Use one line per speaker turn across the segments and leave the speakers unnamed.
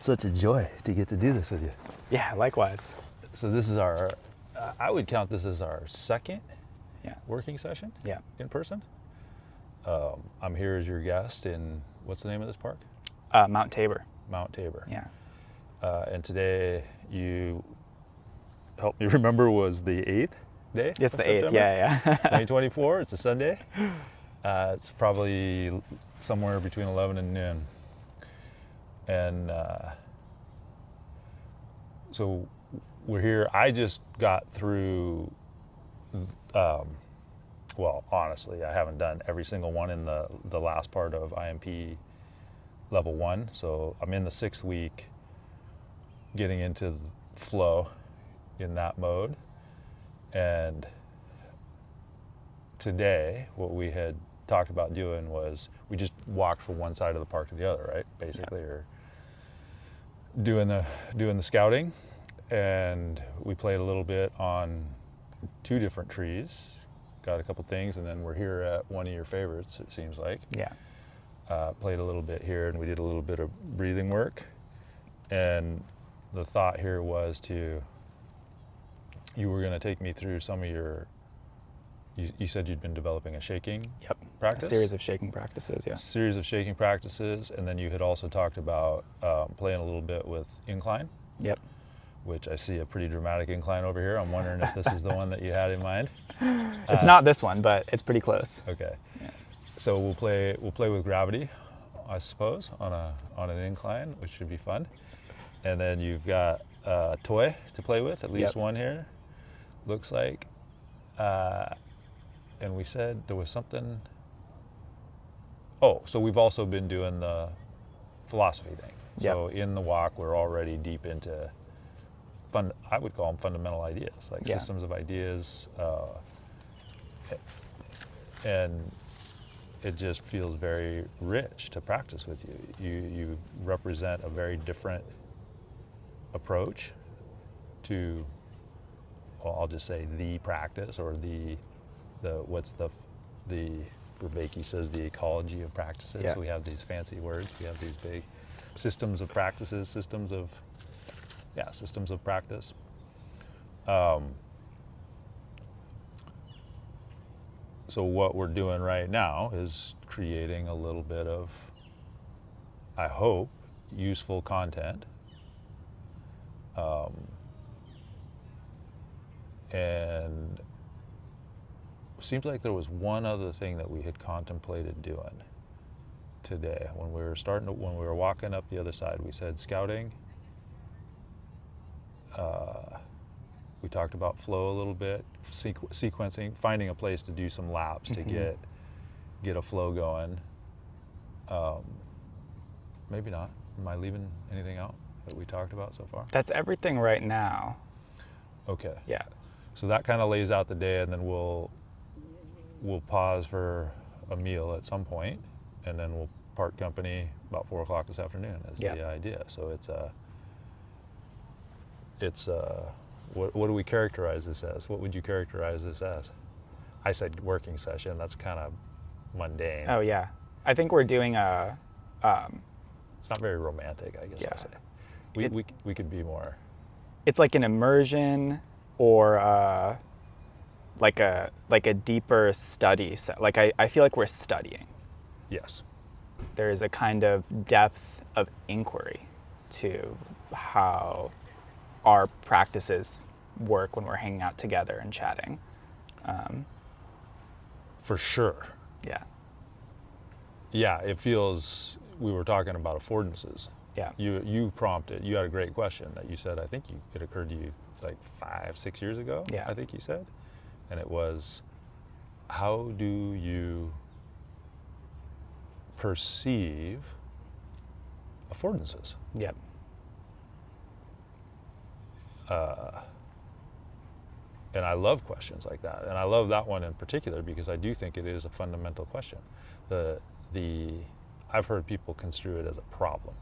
It's such a joy to get to do this with you.
Yeah, likewise.
So this is our, I would count this as our second working session
Yeah.
in person. I'm here as your guest in, what's the name of this park?
Mt Tabor.
Mt Tabor.
Yeah.
And today, you help me remember, was the 8th day?
It's
of
the
September?
8th, yeah.
2024, it's a Sunday. It's probably somewhere between 11 and noon. And so we're here. I just got through, well, honestly, I haven't done every single one in the last part of EMP level 1. So I'm in the 6th week, getting into the flow in that mode. And today, what we had talked about doing was we just walked from one side of the park to the other, right? Basically, or doing the scouting, and we played a little bit on 2 different trees, got a couple things, and then we're here at one of your favorites, it seems like.
Yeah.
Played a little bit here, and we did a little bit of breathing work. And the thought here was you were going to take me through some of your, you said you'd been developing a shaking practice?
A series of shaking practices, yeah.
A series of shaking practices, and then you had also talked about playing a little bit with incline.
Yep.
Which I see a pretty dramatic incline over here. I'm wondering if this is the one that you had in mind.
It's not this one, but it's pretty close.
Okay.
Yeah.
So we'll play with gravity, I suppose, on an incline, which should be fun. And then you've got a toy to play with, at least one here, looks like. And we said there was something. Oh, so we've also been doing the philosophy thing.
Yep.
So in the walk, we're already deep into I would call them fundamental ideas, like systems of ideas. And it just feels very rich to practice with you. You represent a very different approach to, well, I'll just say the practice, or Rebecca says the ecology of practices.
Yeah.
We have these fancy words. We have these big systems of practices, systems of practice. So what we're doing right now is creating a little bit of, I hope, useful content. And it seems like there was one other thing that we had contemplated doing today. When we were walking up the other side, we said scouting. We talked about flow a little bit, sequencing, finding a place to do some laps to get a flow going. Maybe not. Am I leaving anything out that we talked about so far?
That's everything right now.
Okay.
Yeah.
So that kind of lays out the day, and then we'll pause for a meal at some point, and then we'll part company about 4 o'clock this afternoon is the idea. So what do we characterize this as? What would you characterize this as? I said working session. That's kind of mundane.
Oh yeah, I think we're doing a.
It's not very romantic, I guess I'll say. We could be more.
It's like an immersion, or like a deeper study. Like I feel like we're studying.
Yes.
There is a kind of depth of inquiry to how our practices work when we're hanging out together and chatting.
For sure.
Yeah.
Yeah, it feels, we were talking about affordances.
Yeah.
You prompted, you had a great question that you said, I think it occurred to you like 5-6 years ago,
yeah.
I think you said. And it was, how do you perceive affordances?
Yep.
And I love questions like that, and I love that one in particular because I do think it is a fundamental question. I've heard people construe it as a problem,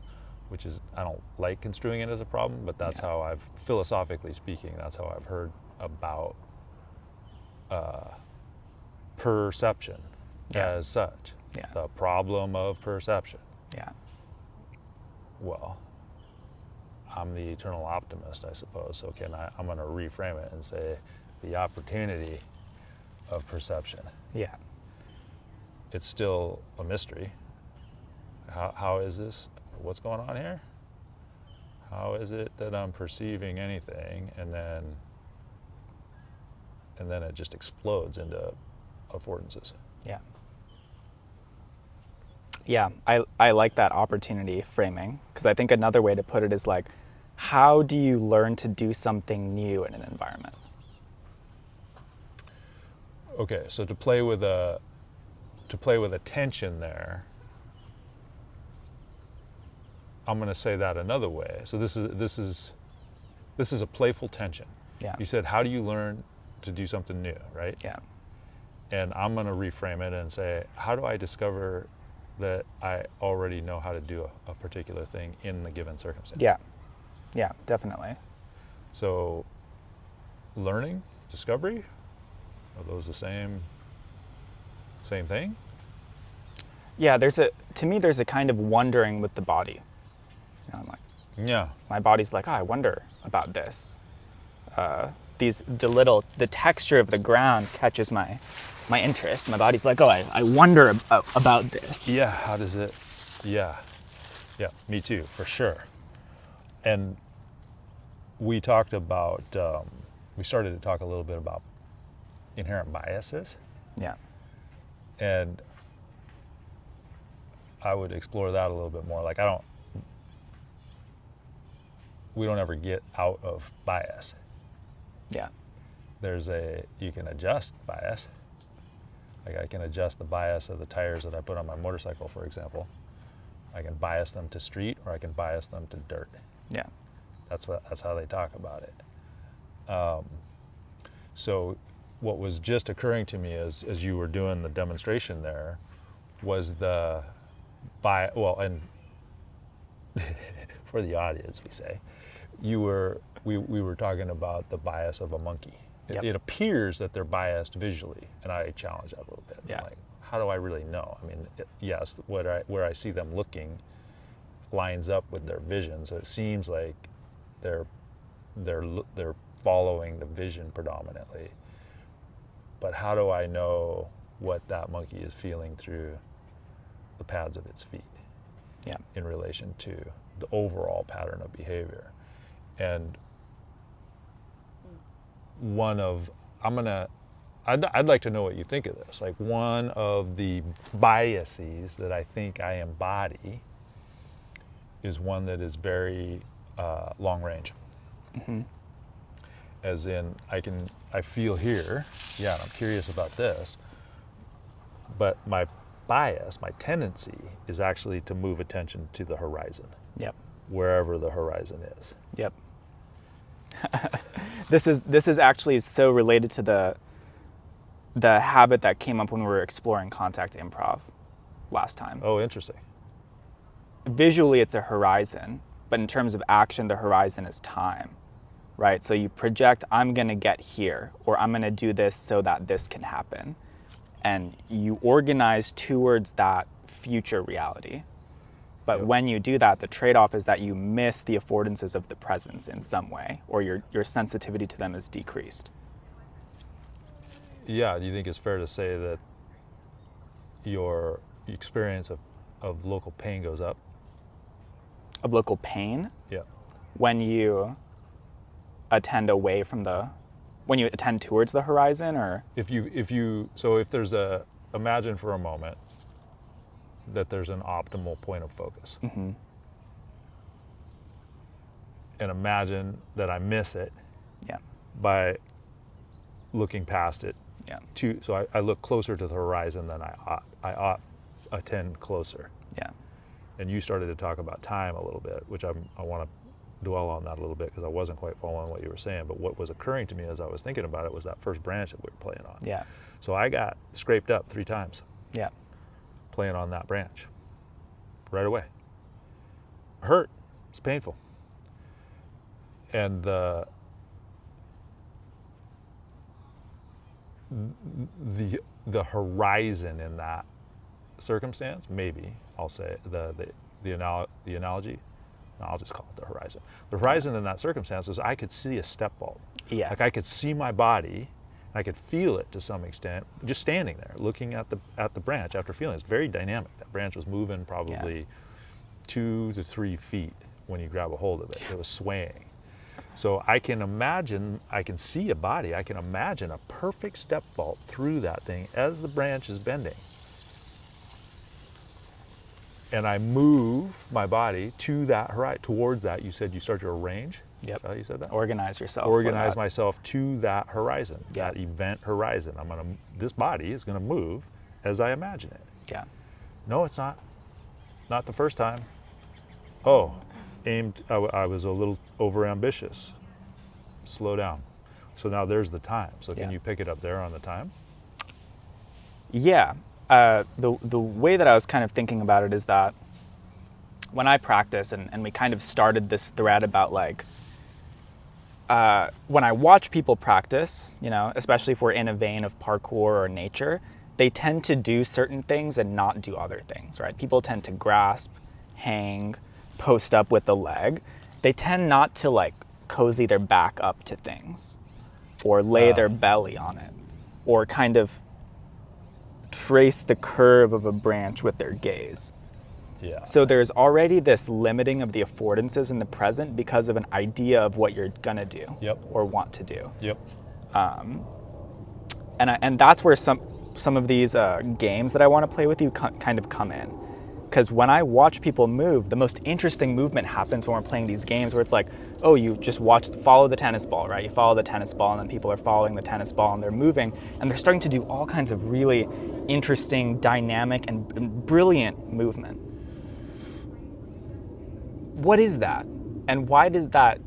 which is, I don't like construing it as a problem, but that's how I've, philosophically speaking, that's how I've heard about perception as such.
Yeah.
The problem of perception.
Yeah.
Well, I'm the eternal optimist, I suppose. So I'm going to reframe it and say the opportunity of perception.
Yeah.
It's still a mystery. How is this? What's going on here? How is it that I'm perceiving anything and then it just explodes into affordances?
Yeah. Yeah, I like that opportunity framing, because I think another way to put it is like, how do you learn to do something new in an environment?
Okay, so to play with a tension there, I'm going to say that another way. So this is a playful tension.
Yeah.
You said, how do you learn to do something new, right?
Yeah.
And I'm going to reframe it and say, how do I discover that I already know how to do a particular thing in the given circumstance?
Yeah. Yeah, definitely.
So learning, discovery, are those the same thing?
Yeah, to me there's a kind of wondering with the body. You know, I'm like,
Yeah.
my body's like, oh, I wonder about this. The texture of the ground catches my interest. My body's like, oh, I wonder about this.
Yeah, how does it? Yeah, me too, for sure. And we talked about, we started to talk a little bit about inherent biases.
Yeah.
And I would explore that a little bit more. Like we don't ever get out of bias.
Yeah.
You can adjust bias. Like I can adjust the bias of the tires that I put on my motorcycle, for example. I can bias them to street, or I can bias them to dirt.
Yeah.
That's how they talk about it. So what was just occurring to me as you were doing the demonstration there was and for the audience, we say, we were talking about the bias of a monkey.
Yep.
It appears that they're biased visually, and I challenge that a little bit.
Yeah.
Like, how do I really know? I mean, yes, where I see them looking lines up with their vision, so it seems like they're following the vision predominantly. But how do I know what that monkey is feeling through the pads of its feet?
Yeah.
In relation to the overall pattern of behavior. And I'd like to know what you think of this. Like, one of the biases that I think I embody is one that is very long range.
Mm-hmm.
As in, I feel here, yeah, I'm curious about this, but my bias, my tendency is actually to move attention to the horizon.
Yep.
Wherever the horizon is.
Yep. This is actually so related to the habit that came up when we were exploring contact improv last time.
Oh, interesting.
Visually, it's a horizon, but in terms of action, the horizon is time, right? So you project, I'm going to get here, or I'm going to do this so that this can happen. And you organize towards that future reality. But
Yep.
when you do that, the trade-off is that you miss the affordances of the presence in some way, or your sensitivity to them is decreased.
Yeah, do you think it's fair to say that your experience of local pain goes up?
Of local pain?
Yeah.
When you attend when you attend towards the horizon, or?
If there's imagine for a moment that there's an optimal point of focus.
Mm-hmm.
And imagine that I miss it.
Yeah.
By looking past it.
Yeah.
So I look closer to the horizon than I ought attend closer.
Yeah.
And you started to talk about time a little bit, which I want to dwell on that a little bit, because I wasn't quite following what you were saying. But what was occurring to me as I was thinking about it was that first branch that we were playing on.
Yeah.
So I got scraped up 3 times.
Yeah.
Playing on that branch right away. Hurt. It's painful. And the horizon in that circumstance, maybe I'll say the analogy I'll just call it the horizon. The horizon in that circumstance was I could see a step vault.
Yeah.
Like I could see my body, I could feel it to some extent, just standing there, looking at the branch after feeling it. It's very dynamic. That branch was moving probably 2 to 3 feet when you grab a hold of it. It was swaying. So I can imagine, I can see a body, I can imagine a perfect step vault through that thing as the branch is bending. And I move my body to that horizon, towards that. You said you start to arrange?
Yep.
Is that how you said that?
Organize yourself.
Organize myself to that horizon,
Yeah.
that event horizon. This body is gonna move as I imagine it.
Yeah.
No, it's not. Not the first time. Oh, I was a little overambitious. Slow down. So now there's the time. So can
Yeah.
you pick it up there on the time?
Yeah. The way that I was kind of thinking about it is that when I practice, and we kind of started this thread about like, when I watch people practice, you know, especially if we're in a vein of parkour or nature, they tend to do certain things and not do other things, right? People tend to grasp, hang, post up with the leg. They tend not to like cozy their back up to things or lay their belly on it or kind of trace the curve of a branch with their gaze.
Yeah.
So there's already this limiting of the affordances in the present because of an idea of what you're gonna do or want to do.
Yep.
And that's where some of these games that I want to play with you kind of come in. Because when I watch people move, the most interesting movement happens when we're playing these games where it's like, oh, you just follow the tennis ball, right? You follow the tennis ball and then people are following the tennis ball and they're moving and they're starting to do all kinds of really interesting, dynamic, and brilliant movement. What is that? And why does that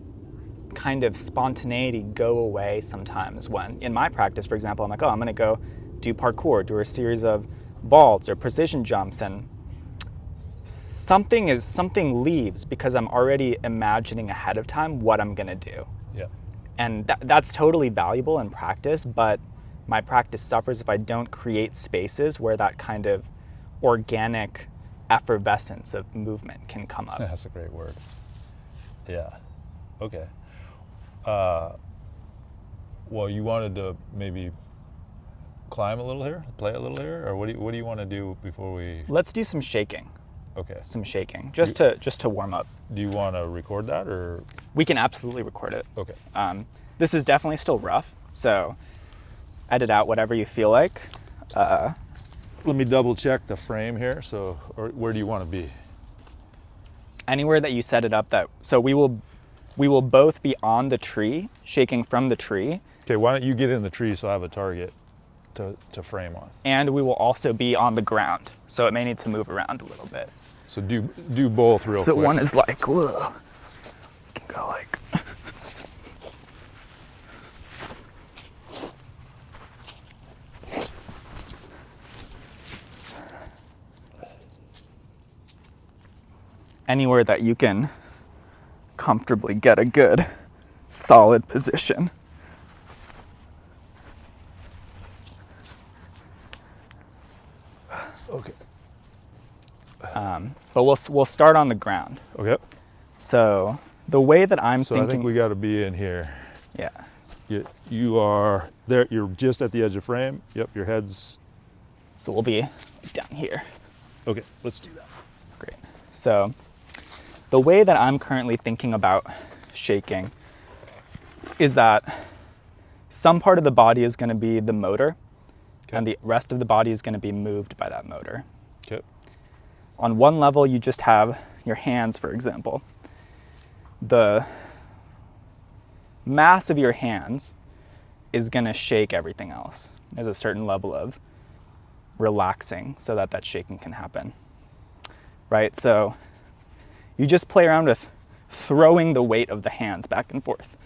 kind of spontaneity go away sometimes when, in my practice, for example, I'm like, oh, I'm gonna go do parkour, do a series of vaults or precision jumps, and something leaves because I'm already imagining ahead of time what I'm gonna do.
Yeah.
And that's totally valuable in practice, but my practice suffers if I don't create spaces where that kind of organic effervescence of movement can come up.
That's a great word. Yeah. Okay. Well, you wanted to maybe climb a little here, play a little here, or what do you want to do before we?
Let's do some shaking.
Okay.
Some shaking, just to warm up.
Do you want to record that, or?
We can absolutely record it.
Okay.
This is definitely still rough, so edit out whatever you feel like.
Let me double check the frame here. So, or where do you want to be?
Anywhere that you set it up. So we will both be on the tree, shaking from the tree.
Okay. Why don't you get in the tree so I have a target to frame on?
And we will also be on the ground, so it may need to move around a little bit.
So do both real quick.
So one is like, whoa, you can go like. Anywhere that you can comfortably get a good, solid position.
Okay.
But we'll start on the ground.
Okay.
So the way that I'm
So
thinking.
I think we got to be in here.
Yeah.
You are there. You're just at the edge of frame. Yep. Your head's.
So we'll be down here.
Okay. Let's do that.
Great. So the way that I'm currently thinking about shaking is that some part of the body is going to be the motor, and the rest of the body is going to be moved by that motor.
Okay.
On one level, you just have your hands, for example. The mass of your hands is going to shake everything else. There's a certain level of relaxing so that shaking can happen, right? So you just play around with throwing the weight of the hands back and forth.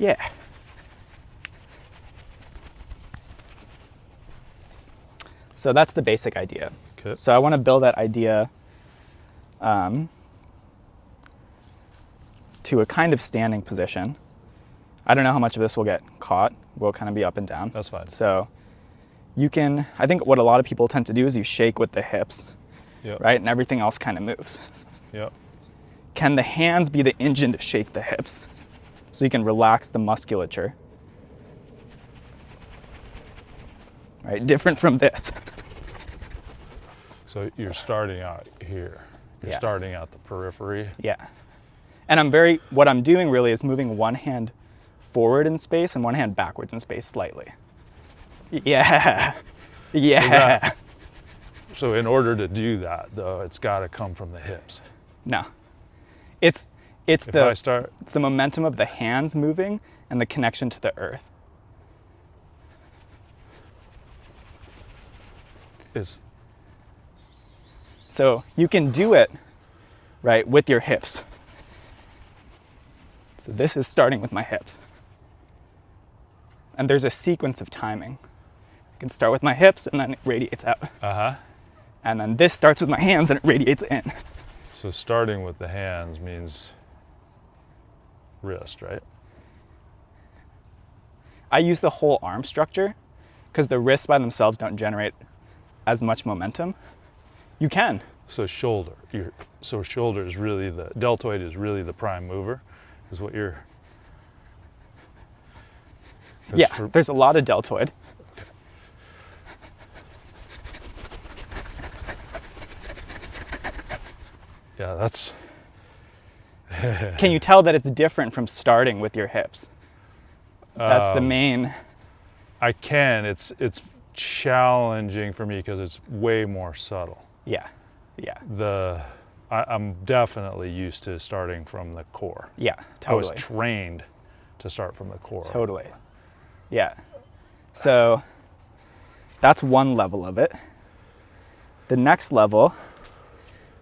Yeah. So that's the basic idea.
Okay.
So I want to build that idea to a kind of standing position. I don't know how much of this will get caught. We'll kind of be up and down.
That's fine.
So you can, I think what a lot of people tend to do is you shake with the hips,
Yep.
right? And everything else kind of moves.
Yep.
Can the hands be the engine to shake the hips? So you can relax the musculature. Right, different from this.
So you're starting out here. You're
Yeah.
starting out the periphery.
Yeah. And what I'm doing really is moving one hand forward in space and one hand backwards in space slightly. Yeah. Yeah.
So in order to do that, though, it's got to come from the hips.
No. It's
If I start,
it's the momentum of the hands moving and the connection to the earth.
it's
So you can do it, right, with your hips. So this is starting with my hips. And there's a sequence of timing. I can start with my hips and then it radiates out. And then this starts with my hands and it radiates in.
So starting with the hands means wrist, right?
I use the whole arm structure because the wrists by themselves don't generate as much momentum. You can.
So shoulder. So shoulder is really the deltoid is really the prime mover, is what you're.
Yeah, there's a lot of deltoid.
Yeah, that's.
Can you tell that it's different from starting with your hips? That's the main.
I can. It's challenging for me because it's way more subtle.
Yeah, yeah,
I'm definitely used to starting from the core.
yeah, totally.
I was trained to start from the core.
Totally. Yeah. So that's one level of it. The next level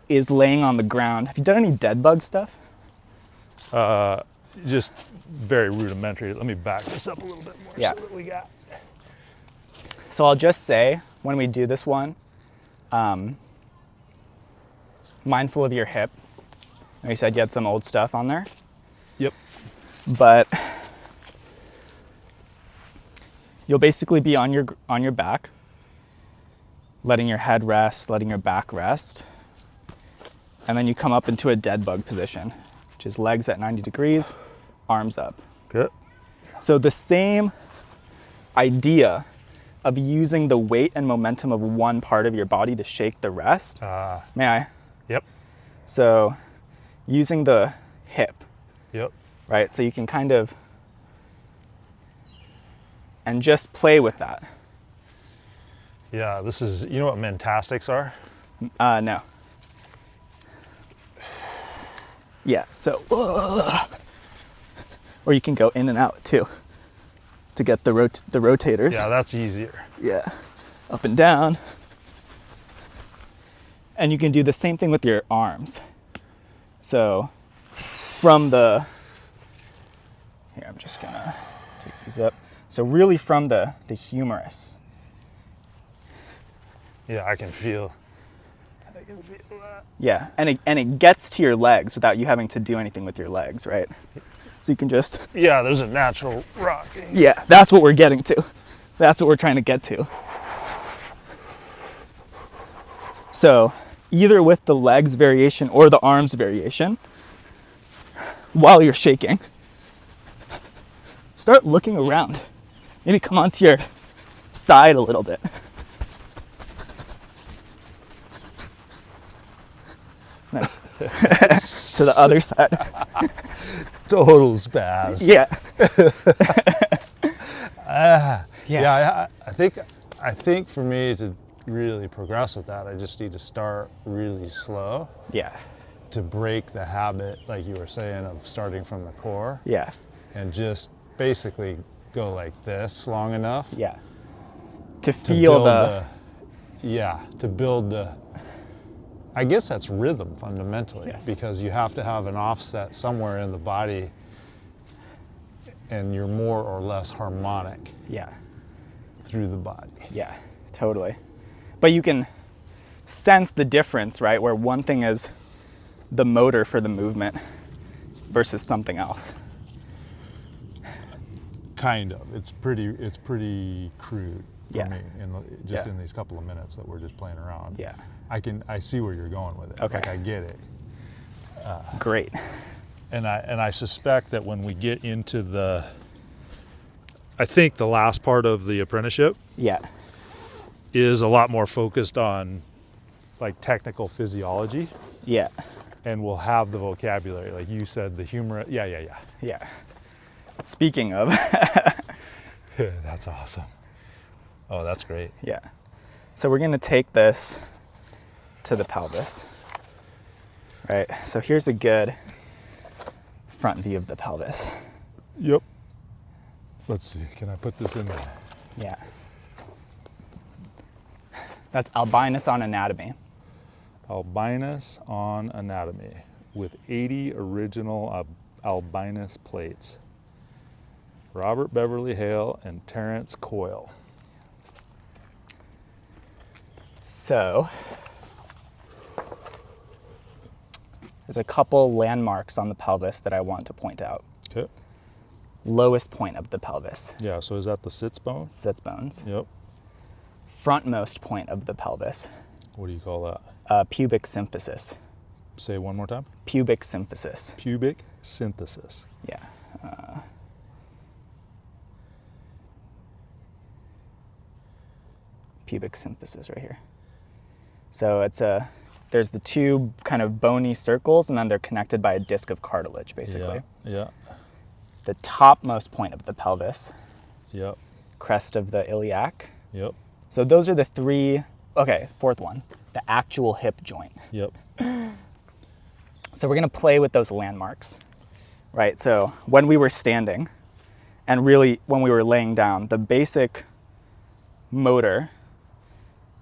is laying on the ground. Have you done any dead bug stuff?
Just very rudimentary. Let me back this up a little bit more.
Yeah.
So that we got.
So I'll just say, when we do this one, mindful of your hip. And you said you had some old stuff on there,
Yep.
but you'll basically be on your back, letting your head rest, letting your back rest. And then you come up into a dead bug position, which is legs at 90 degrees, arms up.
Good.
So the same idea of using the weight and momentum of one part of your body to shake the rest. May I?
Yep.
So using the hip,
Yep.
right? So you can kind of, and just play with that.
Yeah, this is, you know what mentastics are?
No. Yeah, so, or you can go in and out too to get the rotators.
Yeah, that's easier.
Yeah, up and down. And you can do the same thing with your arms. So from the, here, I'm just gonna take these up. So really from the humerus.
Yeah, I can feel that.
Yeah, and it gets to your legs without you having to do anything with your legs, right? So you can just,
Yeah, there's a natural rocking.
yeah, that's what we're getting to. That's what we're trying to get to. So either with the legs variation or the arms variation, while you're shaking, start looking around. Maybe come onto your side a little bit. Nice. To the other side.
Total spaz.
Yeah.
Yeah, I think for me to really progress with that, I just need to start really slow
Yeah.
to break the habit, like you were saying, of starting from the core
Yeah.
and just basically go like this long enough
Yeah. To
to
feel
build to build the, I guess that's rhythm fundamentally,
Yes.
because you have to have an offset somewhere in the body and you're more or less harmonic
yeah.
through the body.
Yeah, totally. But you can sense the difference, right? Where one thing is the motor for the movement versus something else.
Kind of. It's pretty crude for
Yeah.
me in these couple of minutes that we're just playing around.
Yeah.
I see where you're going with it.
Okay.
Like I get it.
Great.
And I suspect that when we get into I think the last part of the apprenticeship
Yeah.
is a lot more focused on like technical physiology,
Yeah.
and we'll have the vocabulary, like you said, the humor. Yeah.
Yeah. Speaking of,
That's awesome. Oh, that's great.
yeah. So we're gonna take this to the pelvis, right? So here's a good front view of the pelvis.
Yep. Let's see. Can I put this in there?
Yeah. That's albinus on anatomy.
Albinus on anatomy with 80 original albinus plates. Robert Beverly Hale and Terrence Coyle.
So there's a couple landmarks on the pelvis that I want to point out.
Okay.
Lowest point of the pelvis,
Yeah, so is that the sits bone?
sits bones.
Yep.
Frontmost point of the pelvis,
What do you call that?
pubic symphysis.
Say it one more time.
Pubic symphysis.
Pubic synthesis.
Yeah. Pubic symphysis right here. So there's the two kind of bony circles, and then they're connected by a disc of cartilage, basically.
Yeah.
The topmost point of the pelvis,
Yep.
crest of the iliac.
Yep.
So those are the three, okay, fourth one, the actual hip joint.
Yep.
So we're gonna play with those landmarks, right? So when we were standing, and really when we were laying down, the basic motor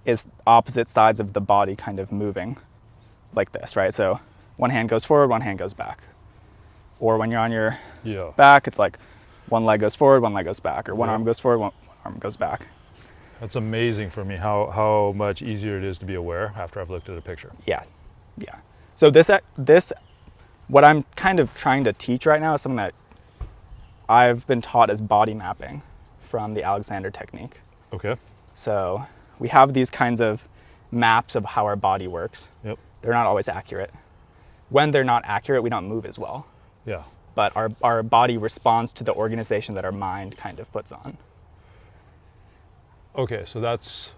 is opposite sides of the body kind of moving like this, right? So one hand goes forward, one hand goes back. Or when you're on your
Yeah.
back, it's like one leg goes forward, one leg goes back, or one
Yeah.
arm goes forward, one arm goes back.
That's amazing for me how much easier it is to be aware after I've looked at a picture.
Yeah, yeah. So this, what I'm kind of trying to teach right now is something that I've been taught as body mapping from the Alexander technique.
Okay.
So we have these kinds of maps of how our body works.
Yep.
They're not always accurate. When they're not accurate, we don't move as well.
Yeah.
But our body responds to the organization that our mind kind of puts on.
Okay, so that's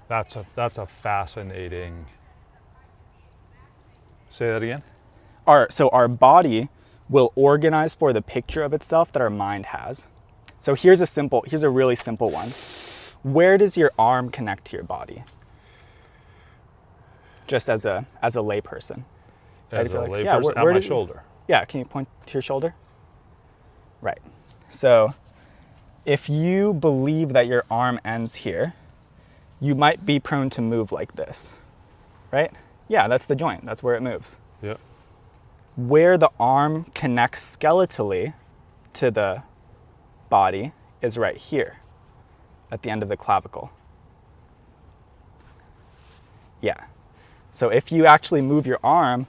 a fascinating. Say that again.
So our body will organize for the picture of itself that our mind has. So here's a really simple one. Where does your arm connect to your body? Just as a layperson.
As a
Right, if you're like,
layperson,
yeah,
at my shoulder.
Yeah, can you point to your shoulder? Right. So if you believe that your arm ends here, you might be prone to move like this, right? Yeah, that's the joint. That's where it moves.
Yep.
Where the arm connects skeletally to the body is right here at the end of the clavicle. Yeah. So if you actually move your arm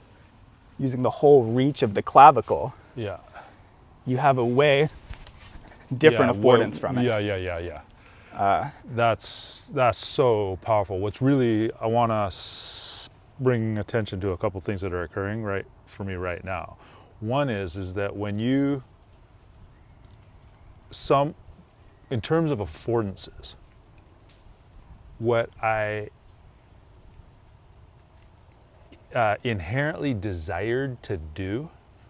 using the whole reach of the clavicle,
Yeah.
you have a way different affordance from it.
Yeah. That's so powerful. What's really, I want to bring attention to a couple things that are occurring right for me right now. One is that when you, in terms of affordances, what I inherently desired to do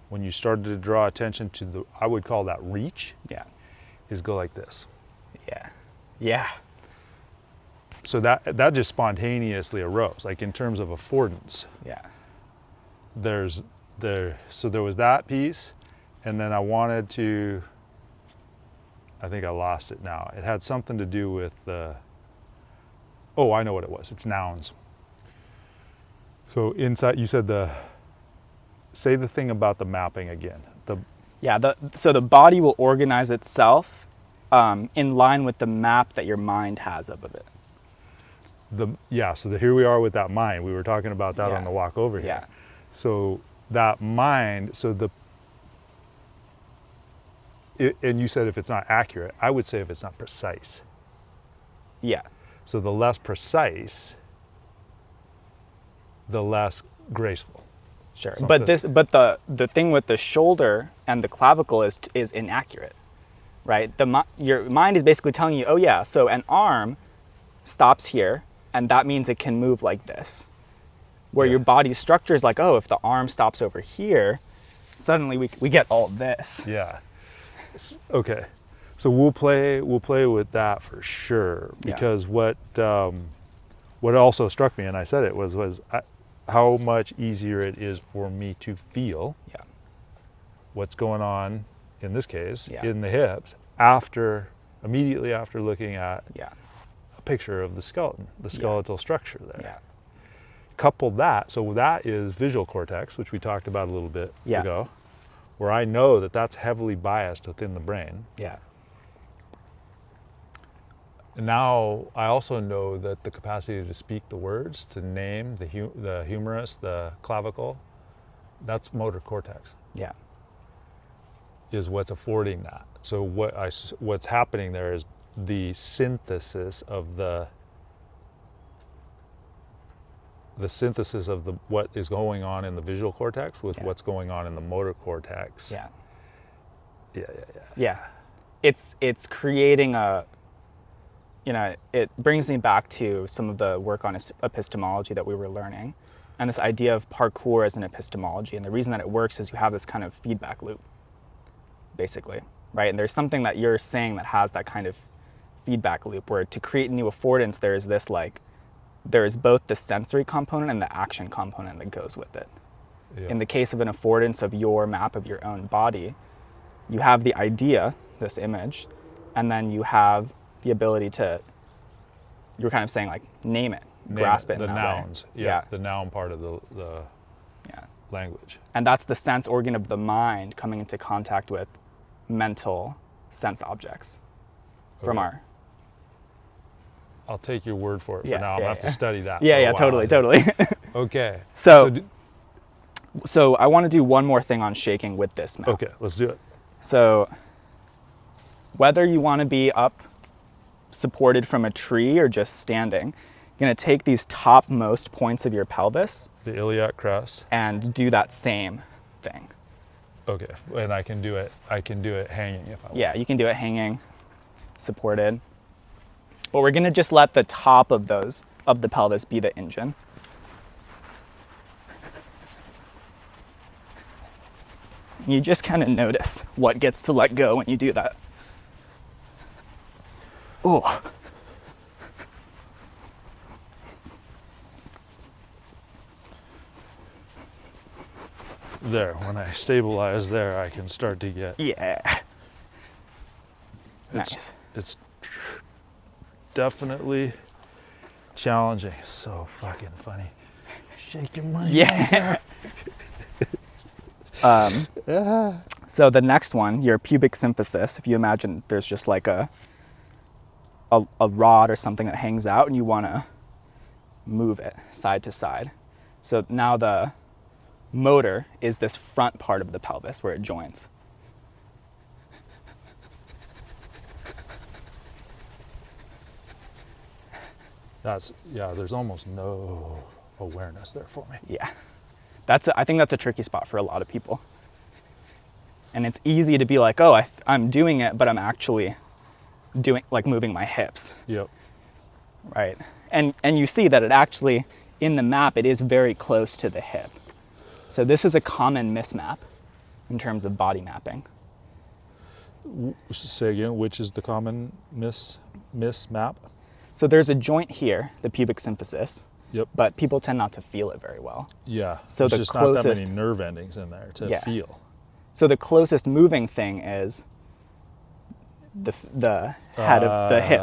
when you started to draw attention to I would call that reach,
Yeah.
is go like this.
Yeah. Yeah.
So that just spontaneously arose, like in terms of affordance.
Yeah.
So there was that piece, and then I wanted to, I think I lost it now. It had something to do with oh, I know what it was. It's nouns. So inside, you said say the thing about the mapping again.
Yeah, so the body will organize itself in line with the map that your mind has of it.
here we are with that mind. We were talking about that
Yeah.
on the walk over here.
Yeah.
So that mind, and you said if it's not accurate, I would say if it's not precise.
Yeah.
So the less precise, the less graceful.
Sure.
Something.
But the thing with the shoulder and the clavicle is inaccurate, right? Your mind is basically telling you, oh yeah, so an arm stops here, and that means it can move like this. Where
Yeah.
your body's structure is like, oh, if the arm stops over here, suddenly we get all this.
Yeah. Okay. So we'll play with that for sure,
Yeah.
because what also struck me, and I said it was how much easier it is for me to feel
Yeah.
what's going on in this case
Yeah.
in the hips immediately after looking at
Yeah.
a picture of the skeleton, the skeletal structure there.
Yeah.
Couple that, so that is visual cortex, which we talked about a little bit
Yeah.
ago, where I know that that's heavily biased within the brain.
Yeah.
And now I also know that the capacity to speak the words, to name the humerus, the clavicle, that's motor cortex,
Yeah.
is what's affording that. So what's happening there is the synthesis of what is going on in the visual cortex with
Yeah.
what's going on in the motor cortex.
Yeah.
Yeah.
Yeah. It's creating it brings me back to some of the work on epistemology that we were learning, and this idea of parkour as an epistemology. And the reason that it works is you have this kind of feedback loop, basically, right? And there's something that you're saying that has that kind of feedback loop, where to create new affordance, there is both the sensory component and the action component that goes with it.
Yeah.
In the case of an affordance of your map of your own body, you have the idea, this image, and then you have the ability to, you're kind of saying like, name it, grasp it in
the
that
nouns.
way.
Yeah, the noun part of the
Yeah.
language.
And that's the sense organ of the mind coming into contact with mental sense objects from
Okay.
our.
I'll take your word for it for
Yeah,
now. I'm
yeah,
gonna have
yeah.
to study that.
Yeah,
for a
yeah,
while.
totally.
Okay.
So I want to do one more thing on shaking with this map.
Okay, let's do it.
So whether you want to be up supported from a tree or just standing, you're going to take these topmost points of your pelvis
The iliac crest.
and do that same thing.
Okay, and I can do it hanging if I want.
Yeah, you can do it hanging, supported. But we're going to just let the top of the pelvis be the engine. You just kind of notice what gets to let go when you do that. Oh.
There, when I stabilize there, I can start to get.
Yeah.
It's,
Nice.
It's definitely challenging. So fucking funny. Shake your money.
Yeah. So the next one, your pubic symphysis, if you imagine there's just like a rod or something that hangs out and you want to move it side to side. So now the motor is this front part of the pelvis where it joins.
There's almost no awareness there for me.
Yeah. I think that's a tricky spot for a lot of people. And it's easy to be like, oh, I'm doing it, but I'm actually moving my hips.
Yep.
Right. And you see that it actually, in the map, it is very close to the hip. So this is a common mismap in terms of body mapping.
Say again, which is the common mismap?
So there's a joint here, the pubic symphysis,
Yep.
but people tend not to feel it very well.
Yeah.
So
There's
the
just not that
closest-
many nerve endings in there to
Yeah.
feel.
So the closest moving thing is the head of the hip,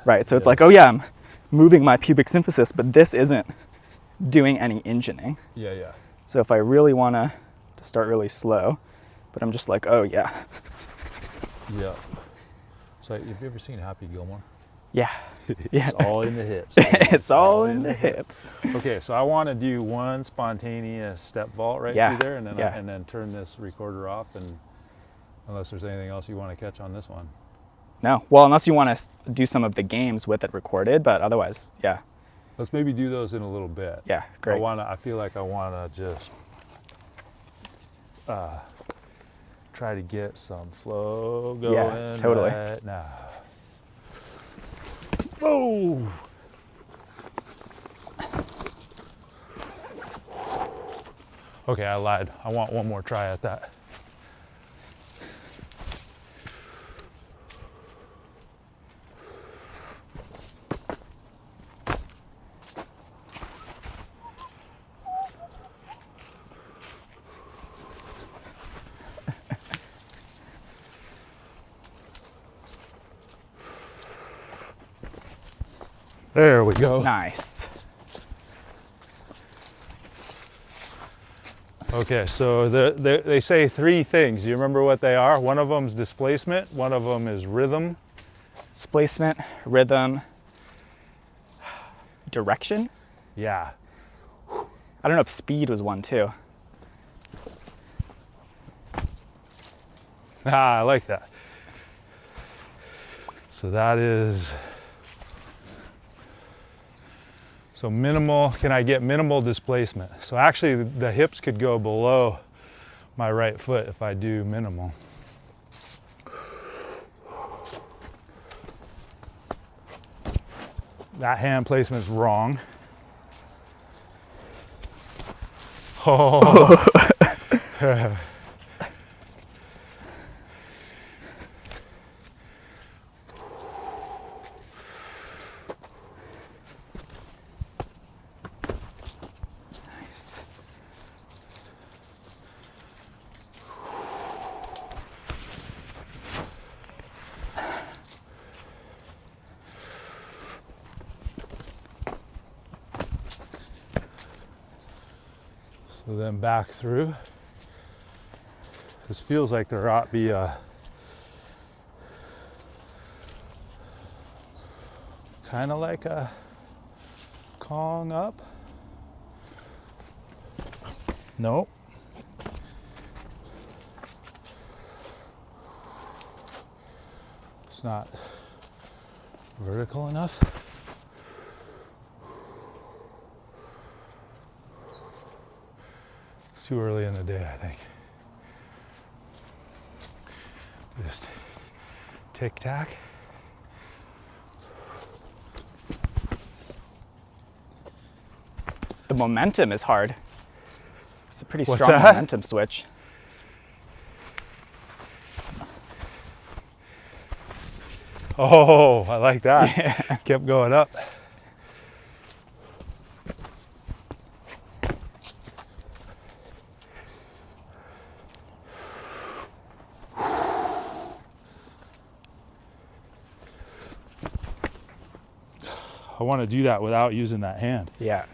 right? So it's like, oh yeah, I'm moving my pubic symphysis, but this isn't doing any engineering.
Yeah.
So if I really want to start really slow, but I'm just like, oh yeah.
Yeah. So have you ever seen Happy Gilmore?
Yeah.
It's all in the hips.
It's all in the hips.
Okay, so I want to do one spontaneous step vault right
Yeah,
through there, and then
yeah.
and then turn this recorder off, and unless there's anything else you want to catch on this one.
No, well, unless you want to do some of the games with it recorded, but otherwise, yeah.
Let's maybe do those in a little bit.
Yeah, great.
I feel like I want to just try to get some flow going.
Yeah, totally.
Right now. Whoa! Okay, I lied. I want one more try at that. There we go.
Nice.
Okay, so they say three things. Do you remember what they are? One of them is displacement, one of them is rhythm.
Displacement, rhythm, direction.
Yeah.
I don't know if speed was one too.
Ah, I like that. So that is, so minimal, can I get minimal displacement? So actually the hips could go below my right foot if I do minimal. That hand placement's wrong. Oh.
Nice.
So then back through. This feels like there ought to be a kind of like a Kong up. Nope. It's not vertical enough. It's too early in the day, I think. Just tic-tac.
The momentum is hard. It's a pretty
What's
strong
that?
momentum switch.
Oh, I like that.
Yeah.
Kept going up. I want to do that without using that hand.
Yeah.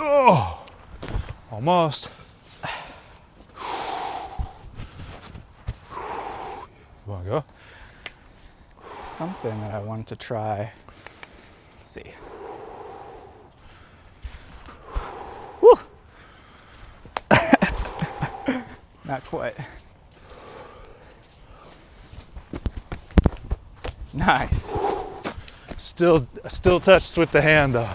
Oh, almost. You want to go?
Something that I wanted to try. Let's see. Woo! Not quite. Nice.
Still touched with the hand though.